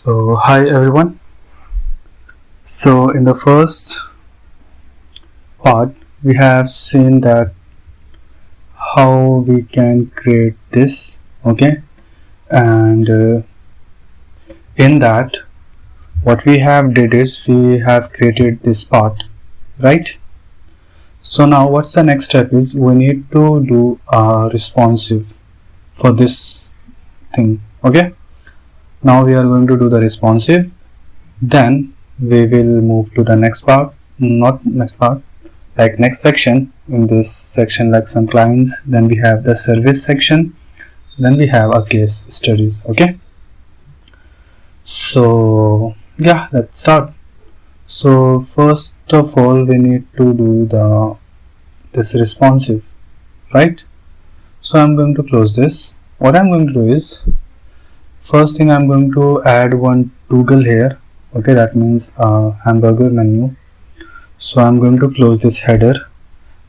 So hi everyone. So in the first part we have seen that how we can create this, okay, and in that what we have did is we have created this part, right? So now what's the next step is we need to do a responsive for this thing, okay. Now we are going to do the responsive, then we will move to the next part, not next part, like next section. In this section, like some clients, then we have the service section, then we have a case studies, okay. So yeah, let's start. So first of all we need to do this responsive, right? So I'm going to close this. What I'm going to do is, first thing, I'm going to add one toggle here, okay, that means hamburger menu. So I'm going to close this header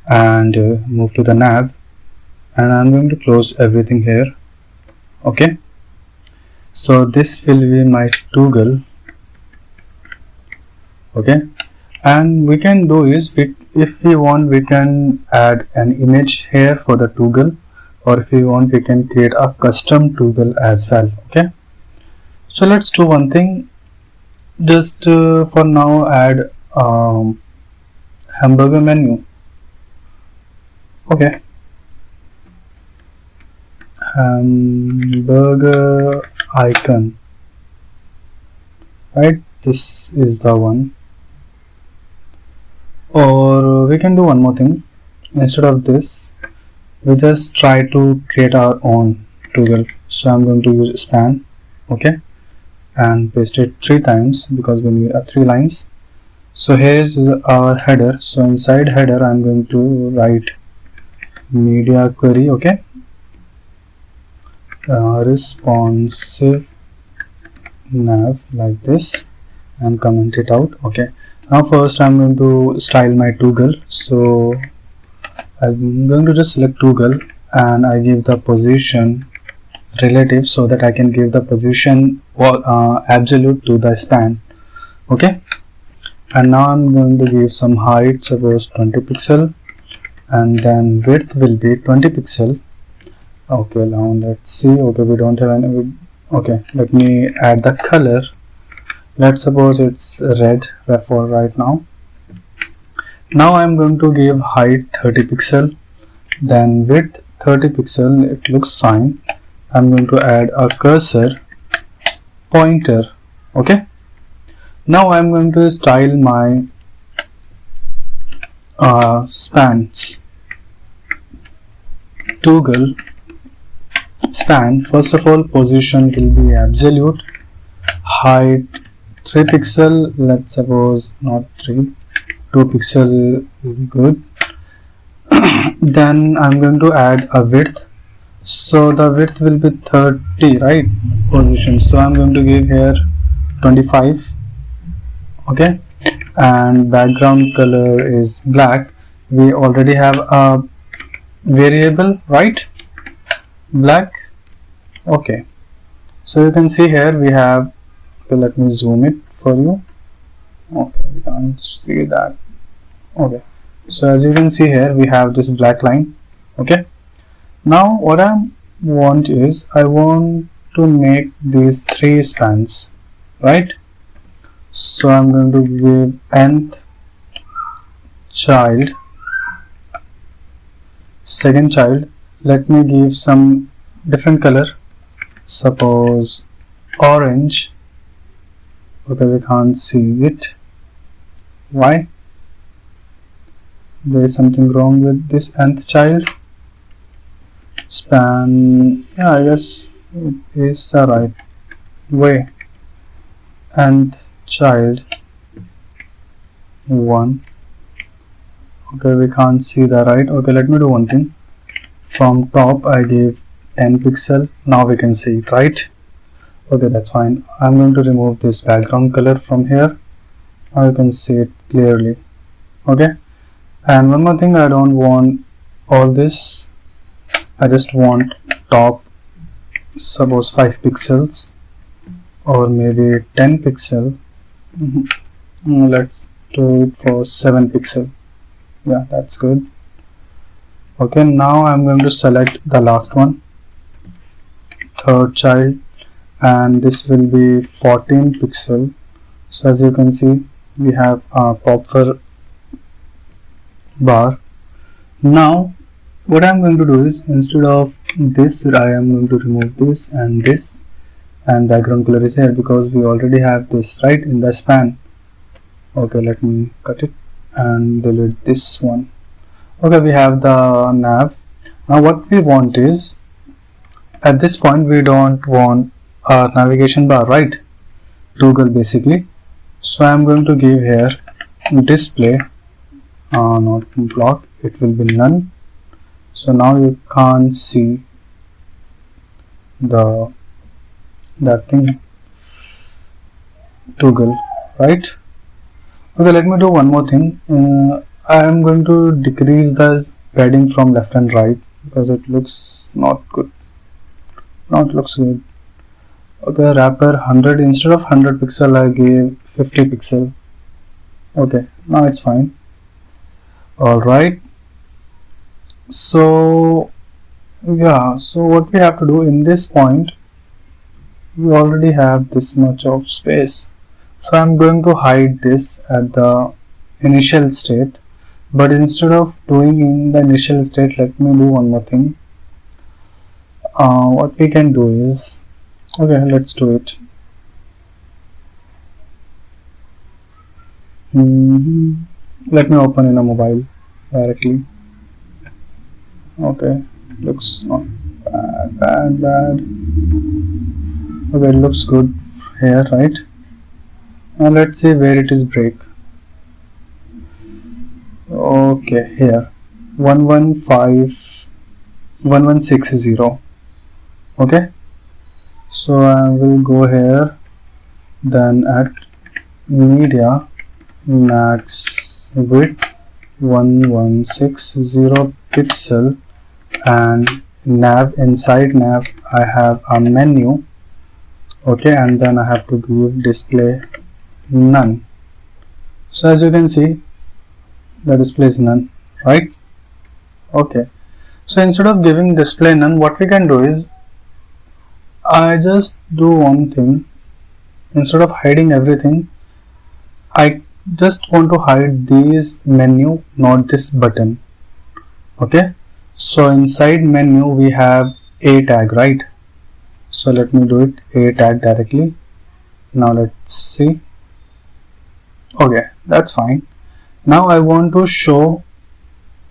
and move to the nav, and I'm going to close everything here, okay. So this will be my toggle, okay. And we can do is, if we want, we can add an image here for the toggle, or if we want, we can create a custom toggle as well, okay. So let's do one thing, just for now add hamburger menu, okay. Hamburger icon, right? This is the one. Or we can do one more thing. Instead of this, we just try to create our own toggle. So I'm going to use span, okay, and paste it 3 times because we need 3 lines. So here is our header. So inside header I'm going to write media query, okay, responsive nav, like this, and comment it out, okay. Now first I'm going to style my toggle. So I'm going to just select toggle and I give the position relative so that I can give the position absolute to the span, okay. And now I'm going to give some height, suppose 20 pixel, and then width will be 20 pixel, okay. Now let's see, okay, we don't have any, okay, let me add the color. Let's suppose it's red for right now. Now I'm going to give height 30 pixel, then width 30 pixel, it looks fine. I'm going to add a cursor pointer, okay. Now I'm going to style my spans toggle span. First of all, position will be absolute, height 3 pixel, let's suppose not 3, 2 pixel will be good. Then I'm going to add a width, so the width will be 30, right, position. So I'm going to give here 25, okay. And background color is black. We already have a variable, right, black, okay. So you can see here we have, okay, let me zoom it for you, okay, we can't see that, okay. So as you can see here we have this black line, okay. Now what I want is, I want to make these 3 spans, right. So I'm going to give nth child, second child, let me give some different color, suppose orange, okay, we can't see it, why? There is something wrong with this nth child span, yeah, I guess it is the right way. Nth child 1, okay, we can't see the right, okay. Let me do one thing, from top I gave 10 pixel, now we can see it, right, okay, that's fine. I'm going to remove this background color from here, now you can see it clearly, okay. And one more thing, I don't want all this, I just want top, suppose 5 pixels, or maybe 10 pixel. Let's do it for 7 pixel. Yeah, that's good. Okay, now I'm going to select the last one, third child, and this will be 14 pixel. So as you can see, we have a proper bar. Now what I'm going to do is, instead of this, I am going to remove this, and background color is here because we already have this right in the span. Okay, let me cut it and delete this one. Okay, we have the nav. Now what we want is, at this point we don't want a navigation bar, right? Toggle basically. So I'm going to give here display, not block, it will be none. So now you can't see that thing, toggle, right? Okay, let me do one more thing. I am going to decrease the padding from left and right because it looks not good. Looks good. Okay, wrapper 100, instead of 100 pixel I gave 50 pixel. Okay, now it's fine. Alright, so yeah, so what we have to do in this point, we already have this much of space. So I'm going to hide this at the initial state, but instead of doing in the initial state, let me do one more thing. What we can do is, okay, let's do it. Let me open in a mobile directly. Okay, looks not bad. Okay, it looks good here, right? Now let's see where it is break. Okay, here 1160. Okay, so I will go here, then at media max width 1160 pixel, and nav, inside nav I have a menu. Okay, and then I have to give display none. So as you can see, the display is none, right? Okay, so instead of giving display none, what we can do is, I just do one thing. Instead of hiding everything, I just want to hide this menu, not this button. Okay, so inside menu we have a tag, right? So let me do it a tag directly. Now let's see. Okay, that's fine. Now I want to show,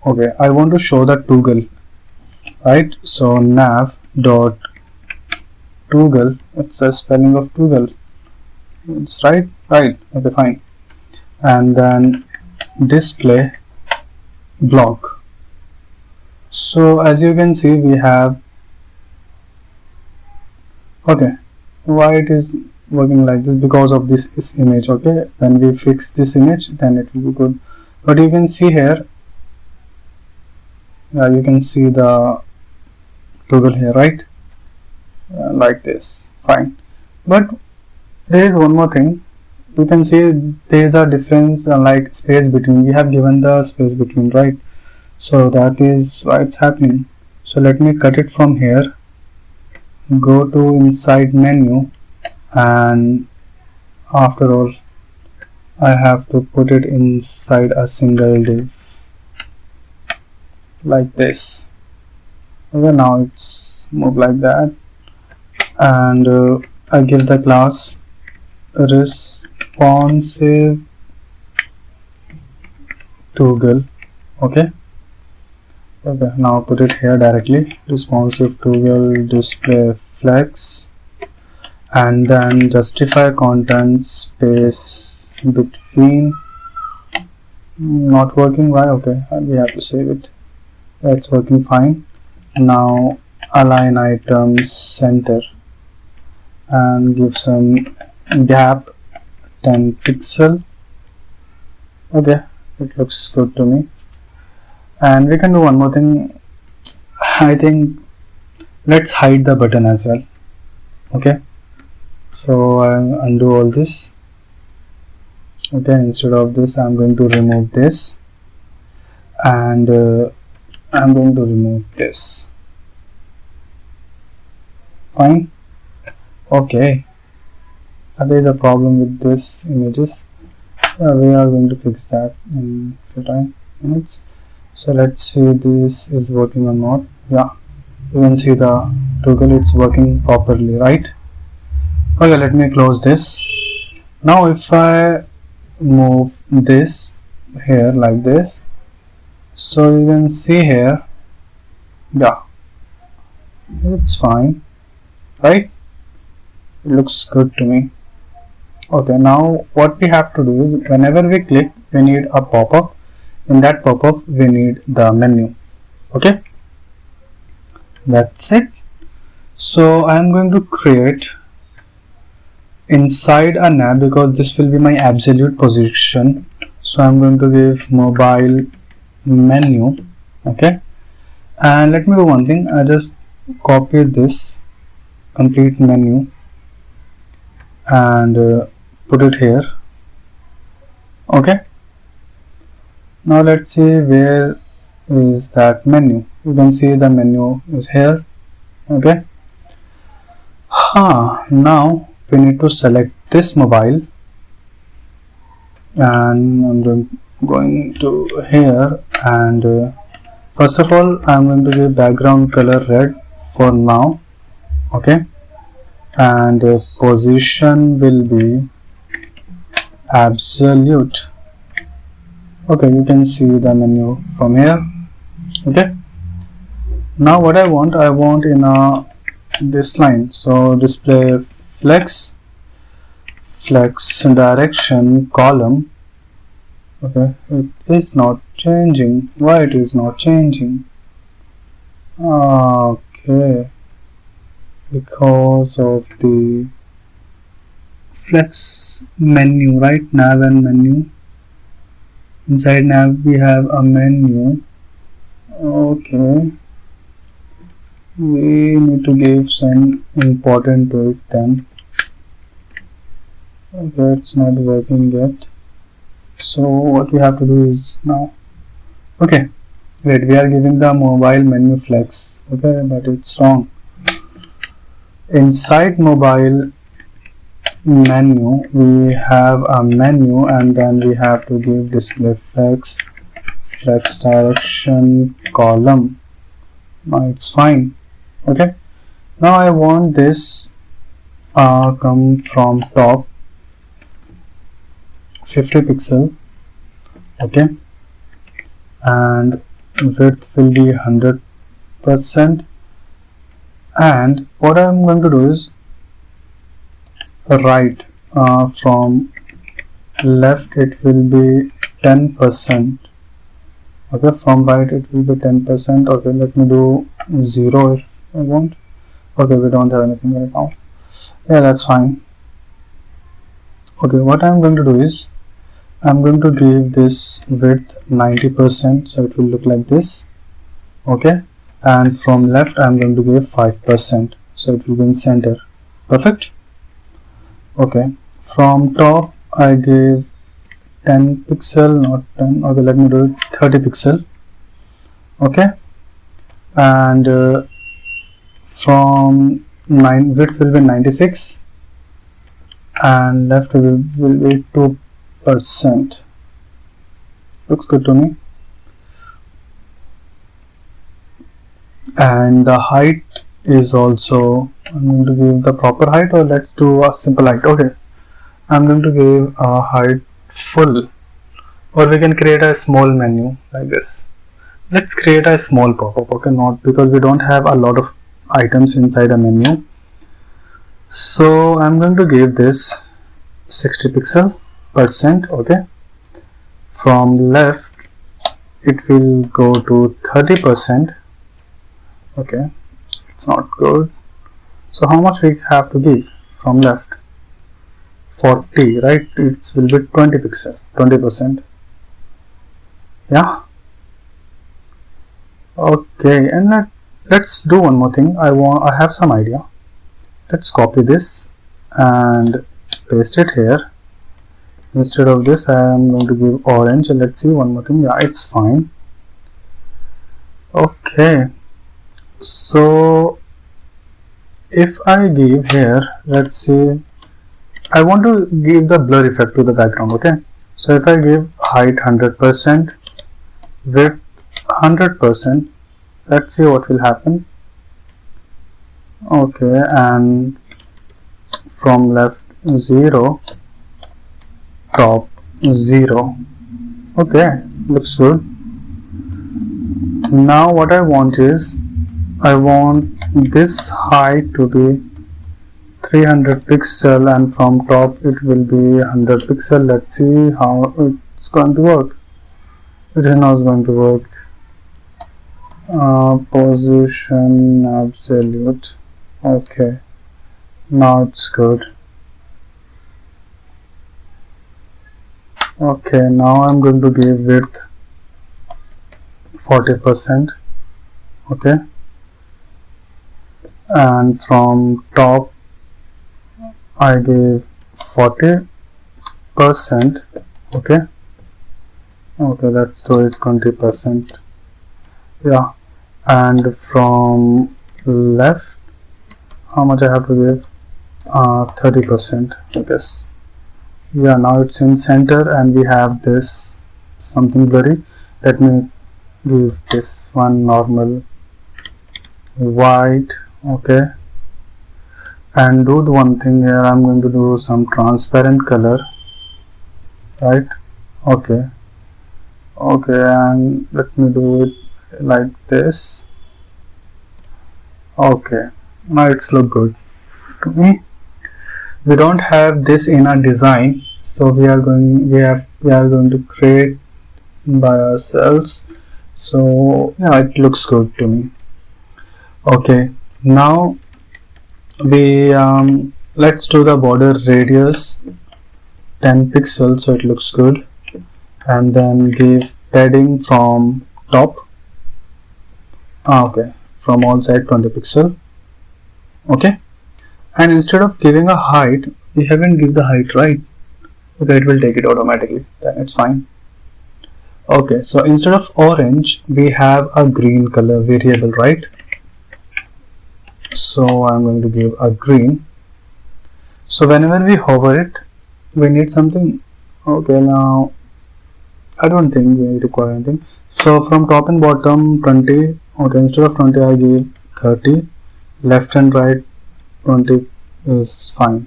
okay, I want to show the toggle, right? So nav dot toggle, it's the spelling of toggle, it's right, okay, fine. And then display block. So as you can see, we have, okay, why it is working like this? Because of this image. Okay, when we fix this image, then it will be good. But you can see here, you can see the toggle here, right? Like this, fine. But there is one more thing. You can see there is a difference, like space between. We have given the space between, right? So that is why it's happening. So let me cut it from here, go to inside menu, and after all I have to put it inside a single div like this. Okay, now it's moved like that, and I give the class responsive toggle. Okay, now put it here directly, responsive toggle display flex, and then justify content space between. Not working, why? Okay, we have to save it. It's working fine. Now align items center and give some gap 10 pixel. Okay, it looks good to me. And we can do one more thing. I think let's hide the button as well. Okay, So I'll undo all this. Okay, instead of this I'm going to remove this, and I'm going to remove this. Fine. Okay, there is a problem with this images. We are going to fix that in a few minutes. So let's see this is working or not. Yeah, you can see the toggle, it's working properly, right? Okay, let me close this. Now if I move this here like this, so you can see here, yeah, it's fine, right? It looks good to me. Okay, now what we have to do is whenever we click, we need a pop-up. In that pop-up we need the menu. Okay, that's it. So I am going to create inside a nav, because this will be my absolute position. So I'm going to give mobile menu. Okay, and let me do one thing. I just copy this complete menu and put it here. Okay, now let's see where is that menu. You can see the menu is here. Okay, now we need to select this mobile, and I'm going to here, and first of all I'm going to give background color red for now. Okay, and position will be absolute. Okay, you can see the menu from here. Okay, now what I want in this line, so display flex direction column. Okay, it is not changing. Why it is not changing? Okay, because of the flex menu, right? Nav and menu. Inside nav we have a menu. Okay, we need to give some important to it then. Okay, it's not working yet. So what we have to do is now, okay, wait, we are giving the mobile menu flex. Okay, but it's wrong. Inside mobile menu we have a menu, and then we have to give display flex direction column. Now it's fine. Okay, now I want this come from top 50 pixel. Okay, and width will be 100%, and what I'm going to do is right from left it will be 10%. Okay, from right it will be 10%. Okay, let me do 0 if I want. Okay, we don't have anything right now. Yeah, that's fine. Okay, what I'm going to do is I'm going to give this width 90%, so it will look like this. Okay, and from left I'm going to give 5%, so it will be in center. Perfect. Okay, from top I gave 10 pixel, not 10. Okay, let me do it 30 pixel. Okay, and from width will be 96, and left will be 2%. Looks good to me. And the height is also, I'm going to give the proper height, or let's do a simple height. Okay, I'm going to give a height full, or we can create a small menu like this. Let's create a small pop-up. Okay, not because we don't have a lot of items inside a menu. So I'm going to give this 60 pixel %. Okay, from left it will go to 30%. Okay, it's not good. So how much we have to give from left? 40, right? It will be 20 pixel, 20%. Yeah. Okay, and let's do one more thing. I have some idea. Let's copy this and paste it here. Instead of this, I am going to give orange. Let's see one more thing. Yeah, it's fine. Okay, so if I give here, let's see, I want to give the blur effect to the background. Okay, so if I give height 100%, width 100%, let's see what will happen. Okay, and from left 0, top 0. Okay, looks good. Now what I want is, I want this height to be 300 pixel and from top it will be 100 pixel. Let's see how it's going to work. It is not going to work. Position absolute. Okay, now it's good. Okay, now I'm going to give width 40%. Okay, and from top I gave 40%. Okay, let's do it 20%. Yeah, and from left, how much I have to give? 30%, I guess. Yeah, now it's in center and we have this something blurry. Let me give this one normal white. Okay, and do the one thing here, I'm going to do some transparent color, right? Okay, and let me do it like this. Okay, now it's look good to me. We don't have this in our design, so we are going to create by ourselves. So yeah, it looks good to me. Okay, now we let's do the border radius 10 pixels so it looks good, and then give padding from top. Okay, from all side 20 pixel. Okay, and instead of giving a height, we haven't give the height, right? Okay, it will take it automatically, then it's fine. Okay, so instead of orange we have a green color variable, right? So I'm going to give a green. So whenever we hover it, we need something. Okay, now I don't think we require anything. So from top and bottom 20. Okay, instead of 20 I give 30. Left and right 20 is fine.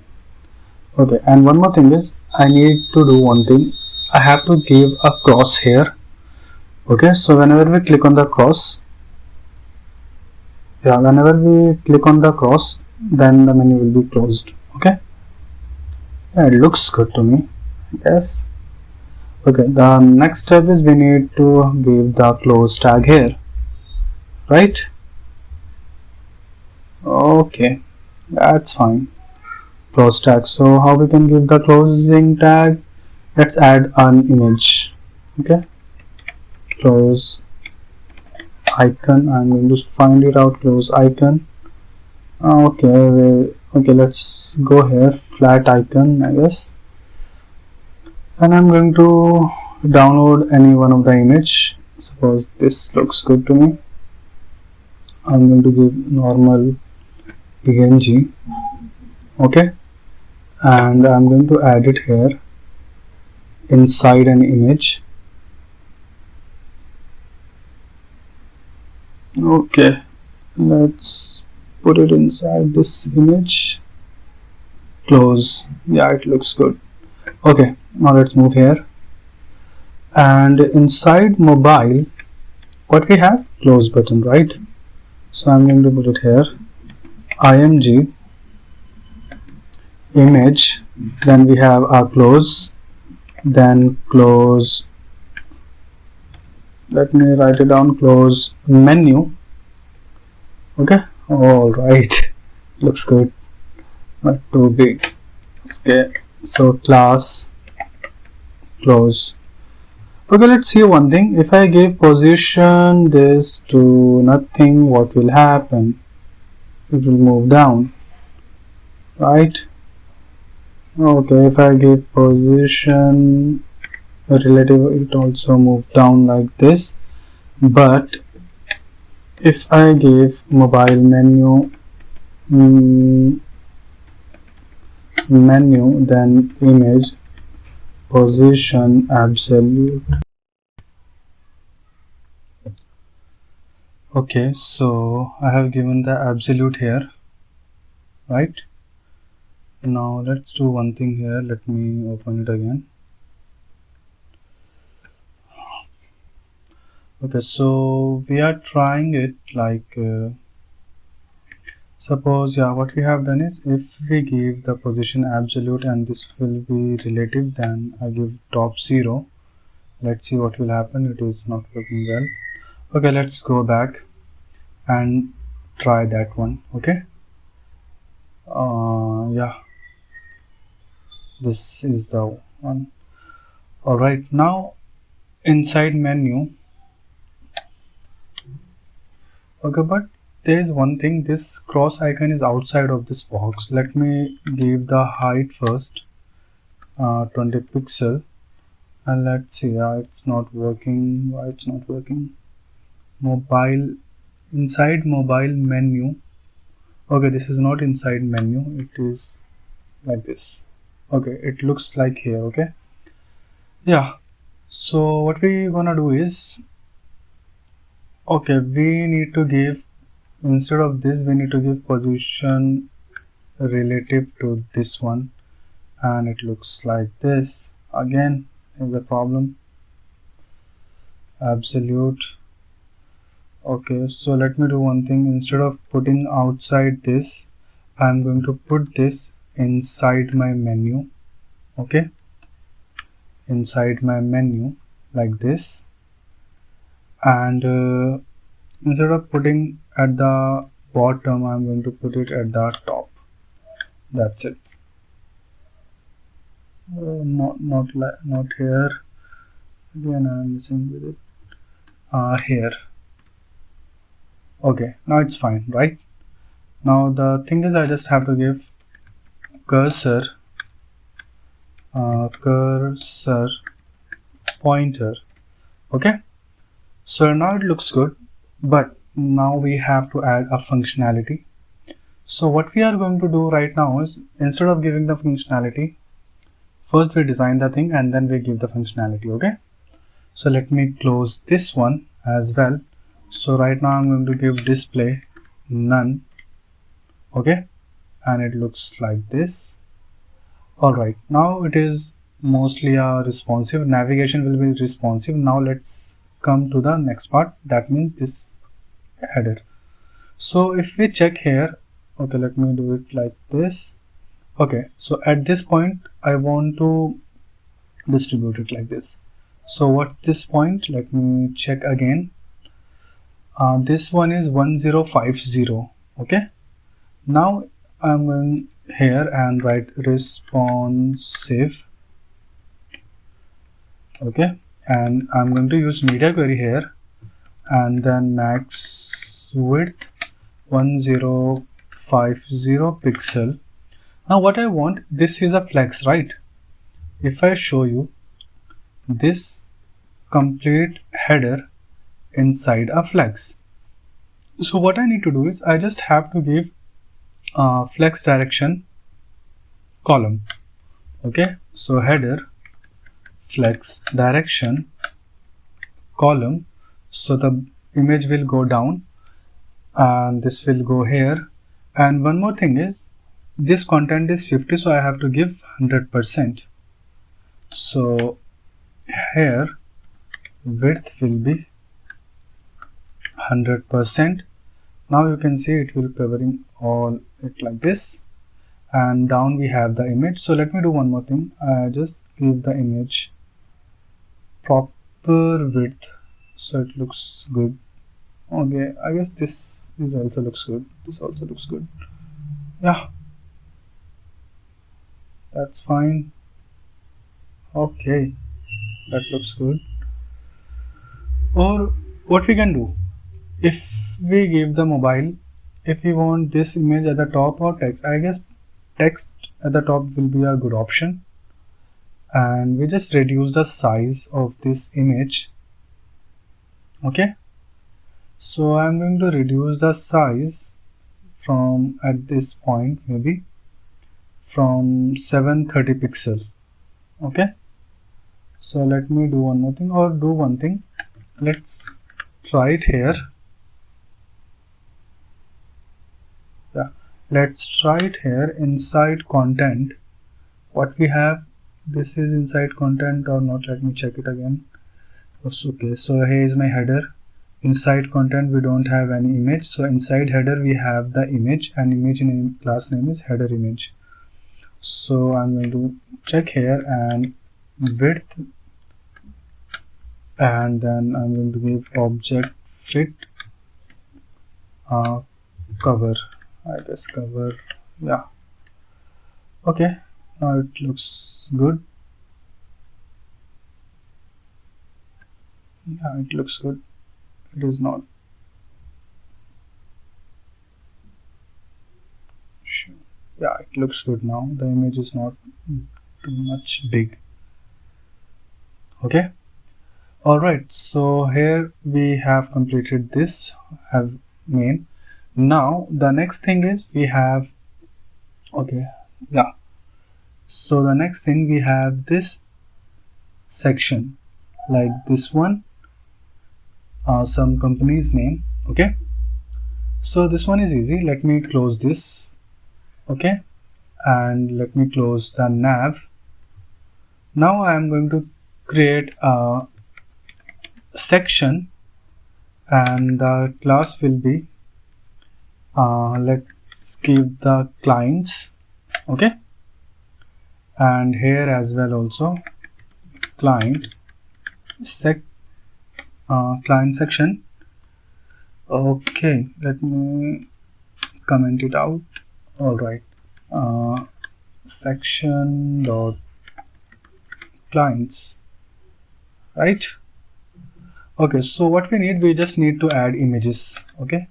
Okay, and one more thing is, I need to do one thing. I have to give a cross here. Okay, so whenever we click on the cross, then the menu will be closed. Okay, yeah, it looks good to me. Yes. Okay, the next step is we need to give the close tag here, right? Okay, that's fine. Close tag. So how we can give the closing tag? Let's add an image. Okay, close icon. I'm going to find it out. Close icon. Okay, let's go here. Flat icon, I guess. And I'm going to download any one of the image. Suppose this looks good to me. I'm going to give normal PNG. Okay, and I'm going to add it here inside an image. Okay, let's put it inside this image. Close. Yeah, it looks good. Okay, now let's move here, and inside mobile what we have? Close button, right? So I'm going to put it here, img image, then we have our close, then close, let me write it down, close menu. Okay, all right, looks good, not too big. Okay, so class close. Okay, let's see one thing. If I give position this to nothing, what will happen? It will move down, right? Okay, if I give position relative, it also move down like this. But if I give mobile menu menu, then image position absolute. Okay, so I have given the absolute here, right? Now let's do one thing here. Let me open it again. Okay, so we are trying it like suppose, yeah, what we have done is if we give the position absolute and this will be relative, then I give top 0. Let's see what will happen. It is not working well. Okay, let's go back and try that one. Okay, yeah, this is the one. All right, now inside menu. Okay, but there is one thing, this cross icon is outside of this box. Let me give the height first, 20 pixel, and let's see. It's not working. Why it's not working? Mobile, inside mobile menu. Okay, this is not inside menu, it is like this. Okay, it looks like here. Okay, yeah, so what we gonna do is, okay, we need to give, instead of this we need to give position relative to this one, and it looks like this. Again is a problem, absolute. Okay, so let me do one thing. Instead of putting outside this, I'm going to put this inside my menu. Okay, inside my menu like this, and instead of putting at the bottom, I'm going to put it at the top. That's it. Not here. Again, I'm missing with it. Here. Okay, now it's fine, right? Now the thing is, I just have to give cursor cursor pointer. Okay, so now it looks good, but now we have to add a functionality. So what we are going to do right now is, instead of giving the functionality, first we design the thing and then we give the functionality. Okay, so let me close this one as well. So right now I'm going to give display none. Okay, and it looks like this. All right, now it is mostly responsive. Navigation will be responsive. Now let's come to the next part, that means this header. So if we check here, okay, let me do it like this. Okay, so at this point I want to distribute it like this. So what's this point? Let me check again. This one is 1050. Okay, now I'm going here and write responsive. Okay, and I'm going to use media query here, and then max width 1050 pixel. Now what I want, this is a flex, right? If I show you this complete header inside a flex, so what I need to do is I just have to give flex direction column. Okay, so header flex direction column, so the image will go down and this will go here. And one more thing is, this content is 50, so I have to give 100%. So here width will be 100%. Now you can see it will covering all it like this, and down we have the image. So let me do one more thing. I just give the image proper width so it looks good. Okay, I guess this is also looks good. This also looks good. Yeah, that's fine. Okay, that looks good. Or what we can do, if we give the mobile, if we want this image at the top or text, I guess text at the top will be a good option, and we just reduce the size of this image. Okay, so I'm going to reduce the size from at this point maybe from 730 pixel. Okay, so let me do one more thing, or do one thing. Let's try it here. Yeah, let's try it here inside content. What we have, this is inside content or not. Let me check it again. Okay, so here is my header. Inside content we don't have any image, so inside header we have the image, and image name, class name is header image. So I'm going to check here and width, and then I'm going to give object fit cover, I guess cover. Yeah, okay, now it looks good. Yeah, it looks good. It is not sure. Yeah, it looks good now. The image is not too much big. Okay, all right, so here we have completed this have main. Now the next thing is we have, okay, yeah, so the next thing we have this section like this one, some company's name. Okay, so this one is easy. Let me close this. Okay, and let me close the nav. Now I am going to create a section, and the class will be let's give the clients. Okay, and here as well also client client section. Okay, let me comment it out. All right, section dot clients, right? Okay, so what we need, we just need to add images. Okay,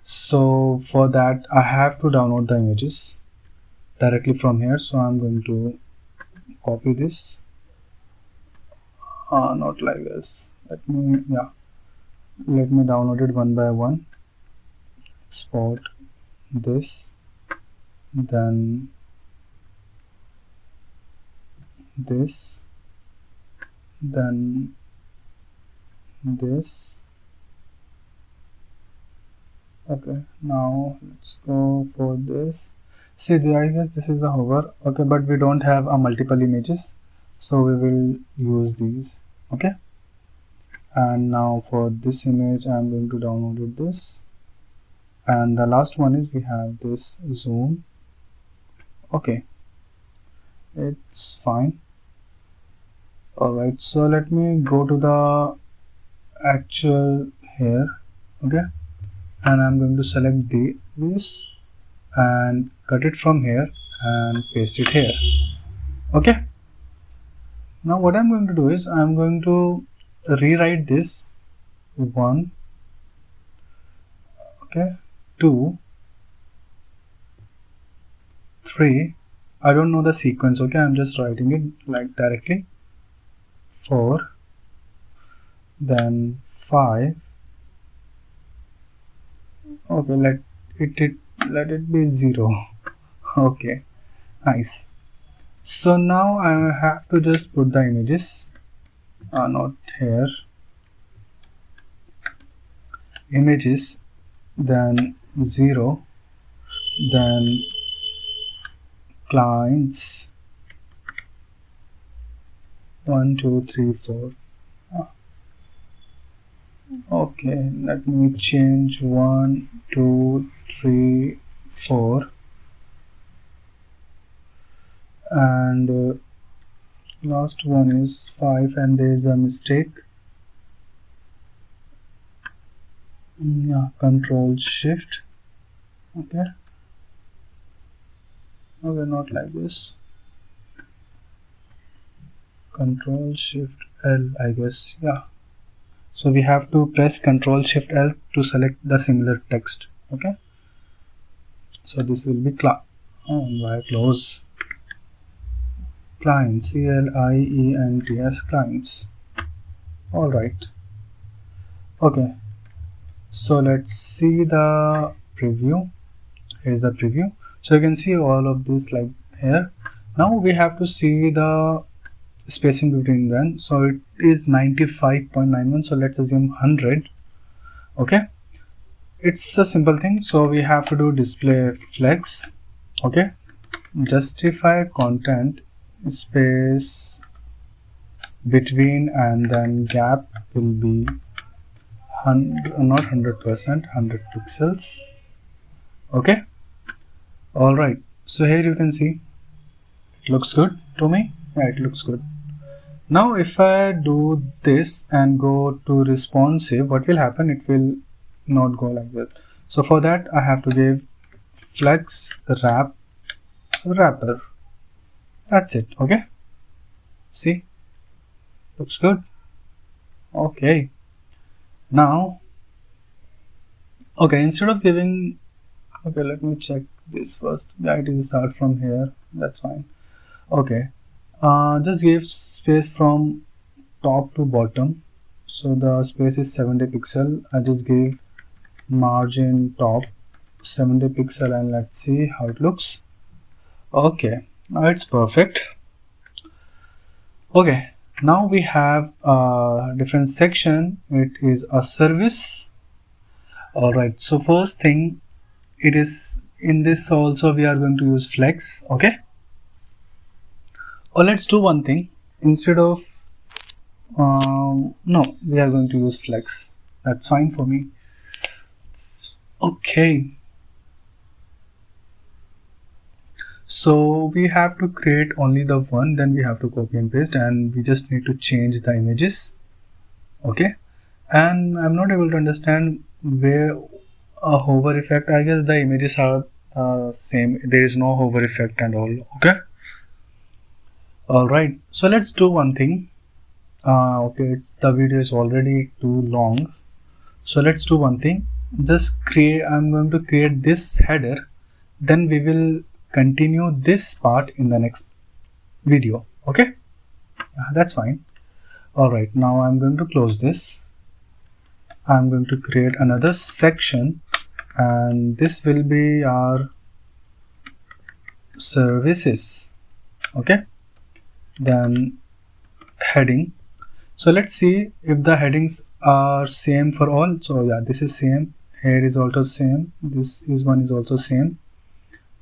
so for that I have to download the images directly from here, so I'm going to copy this, not like this. Let me download it one by one. Export this, then this, then this. Okay, now let's go for this. See, I guess this is the hover. Okay, but we don't have a multiple images, so we will use these. Okay, and now for this image I'm going to download this, and the last one is we have this zoom. Okay, it's fine. All right, so let me go to the actual here. Okay, and I'm going to select this and cut it from here and paste it here. Okay, now what I'm going to do is I'm going to rewrite this 1, okay, 2, 3. I don't know the sequence. Okay, I'm just writing it like directly. 4, then 5. Okay, let it be 0. Okay, nice. So now I have to just put the images, not here, images, then 0, then clients 1, 2, 3, 4. Okay, let me change 1, 2, 3, 4, and last one is 5, and there is a mistake. Yeah, Control Shift. Okay, not like this. Control Shift L, I guess. Yeah, so we have to press Control Shift L to select the similar text. Okay, so this will be and why close? Clients, clients, clients. All right. Okay. So let's see the preview. Here's the preview. So you can see all of this like here. Now we have to see the spacing between them. So it is 95.91. So let's assume 100. Okay. It's a simple thing. So we have to do display flex. Okay. Justify content space between, and then gap will be 100, not 100%, 100 pixels. Okay. All right. So here you can see it looks good to me. Yeah, it looks good. Now if I do this and go to responsive, what will happen? It will not go like that. So for that I have to give flex wrapper. That's it. Okay. See, looks good. Okay. Now, okay, instead of giving, okay, let me check this first. Yeah, it is start from here. That's fine. Okay. Just give space from top to bottom. So the space is 70 pixel. I just give margin top 70 pixel, and let's see how it looks. Okay, now it's perfect. Okay, now we have a different section. It is a service. All right, so first thing, it is in this also we are going to use flex. Okay, or let's do one thing. Instead of no, we are going to use flex. That's fine for me. Okay, so we have to create only the one, then we have to copy and paste, and we just need to change the images. Okay, and I'm not able to understand where a hover effect. I guess the images are same. There is no hover effect and all. Okay, all right, so let's do one thing. Okay, the video is already too long, so let's do one thing. Just create, I'm going to create this header, then we will continue this part in the next video. Okay, that's fine. All right, now I'm going to close this. I'm going to create another section, and this will be our services. Okay, then heading. So let's see if the headings are same for all. So yeah, this is same, here is also same, this is one is also same,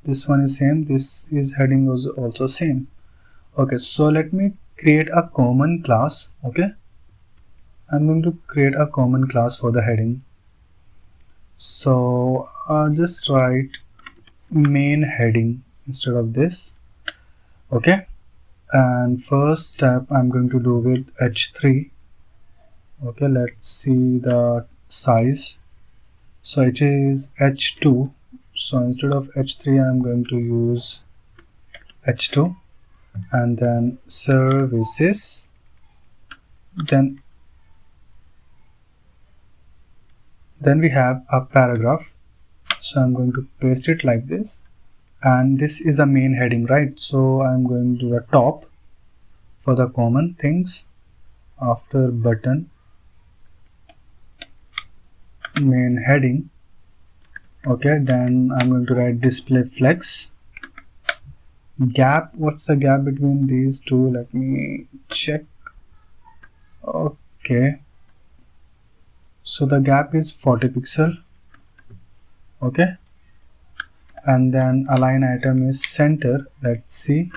this one is same, this is heading was also same. Okay, so let me create a common class. Okay, I'm going to create a common class for the heading. So just write main heading instead of this. Okay, and first step I'm going to do with h3. Okay, let's see the size. So it is h2, so instead of h3 I'm going to use h2, and then services, then we have a paragraph. So I'm going to paste it like this, and this is a main heading, right? So I'm going to the top for the common things. After button, main heading. Okay, then I'm going to write display flex. Gap, what's the gap between these two? Let me check. Okay, so the gap is 40 pixel. Okay, and then align item is center. Let's see.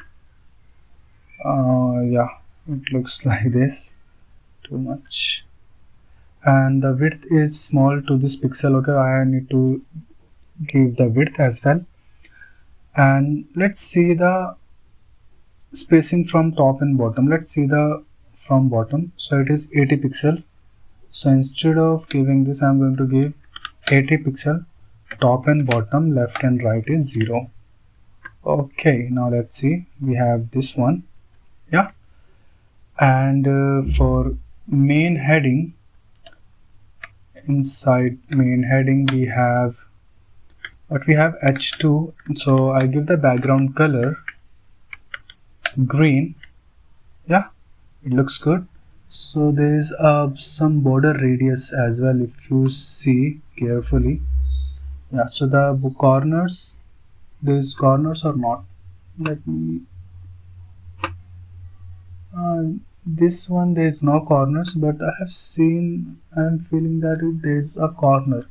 Yeah, it looks like this. Too much. And the width is small to this pixel. Okay, I need to give the width as well. And let's see the spacing from top and bottom. Let's see the from bottom. So it is 80 pixel. So instead of giving this, I'm going to give 80 pixel. Top and bottom, left and right is 0. Okay, now let's see. We have this one. Yeah, and for main heading, inside main heading we have but we have h2, so I give the background color green. Yeah, it looks good. So there is some border radius as well, if you see carefully. Yeah, so the corners, these corners or not, let me this one there is no corners, but I have seen, I am feeling that there is a corner,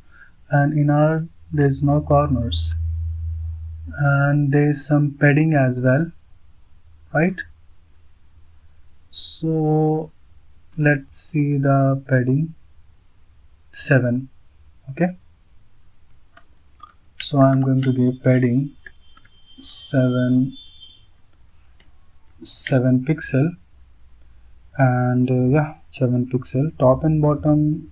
and in our there is no corners, and there is some padding as well, right? So let's see the padding 7. Okay, so I'm going to give padding 7 pixel, and yeah, 7 pixel top and bottom.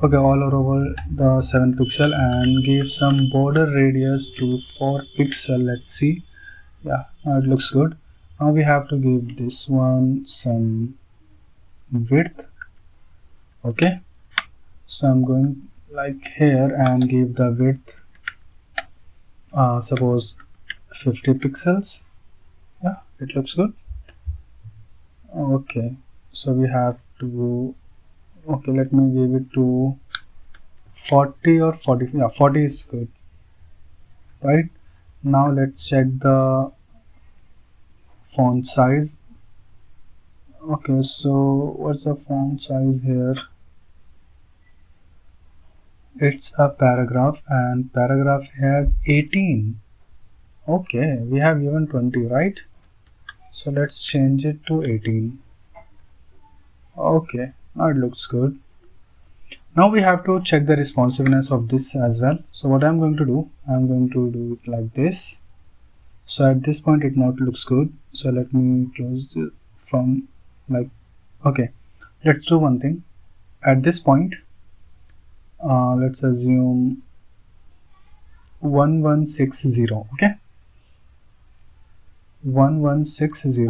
Okay, all over the 7 pixel, and give some border radius to 4 pixel. Let's see. Yeah, now it looks good. Now we have to give this one some width. Okay, so I'm going like here and give the width suppose 50 pixels. Yeah, it looks good. Okay, so we have to, okay, let me give it to 40 or 40. Yeah, 40 is good, right? Now let's check the font size. Okay, so what's the font size here? It's a paragraph, and paragraph has 18. Okay, we have given 20, right? So let's change it to 18. Okay, now it looks good. Now we have to check the responsiveness of this as well. So what I'm going to do, I'm going to do it like this. So at this point it not looks good. So let me close it from like, okay, let's do one thing. At this point, let's assume 1160. Okay, 1160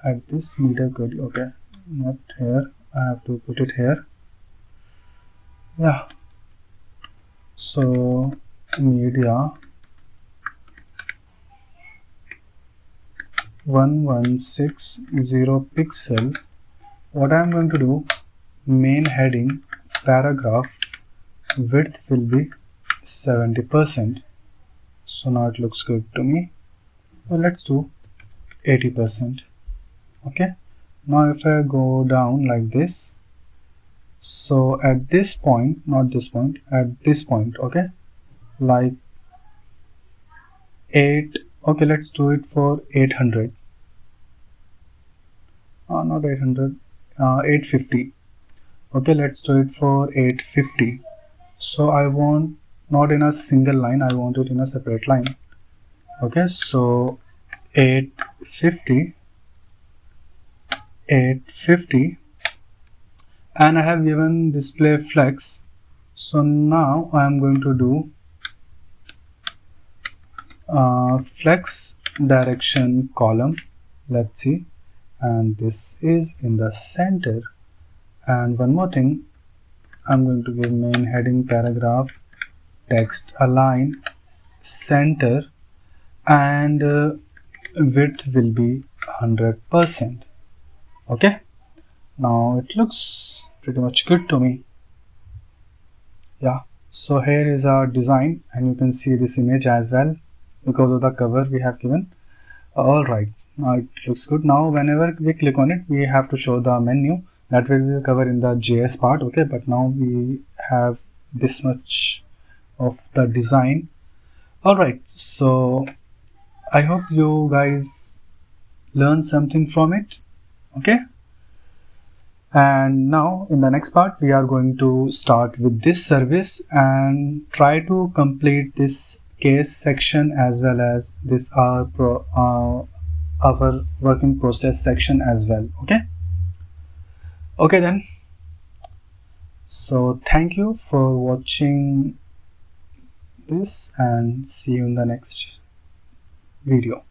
at this meter code. Okay, not here, I have to put it here. Yeah, so media 1160 pixel. What I'm going to do, main heading paragraph width will be 70%. So now it looks good to me. Well, let's do 80%. Okay, now if I go down like this, so at this point, not this point, at this point, okay, like 8, okay, let's do it for 800. Not 800, 850. Okay, let's do it for 850. So I want not in a single line, I want it in a separate line. Okay, so 850, 850, and I have given display flex. So now I am going to do flex direction column. Let's see, and this is in the center. And one more thing, I'm going to give main heading paragraph text align center, and width will be 100%. Okay, now it looks pretty much good to me. Yeah, so here is our design, and you can see this image as well because of the cover we have given. All right, now it looks good. Now whenever we click on it, we have to show the menu that we will cover in the JS part. Okay, but now we have this much of the design. All right, so I hope you guys learn something from it. Okay, and now in the next part we are going to start with this service and try to complete this case section as well as this our working process section as well. Okay then, so thank you for watching this, and see you in the next video.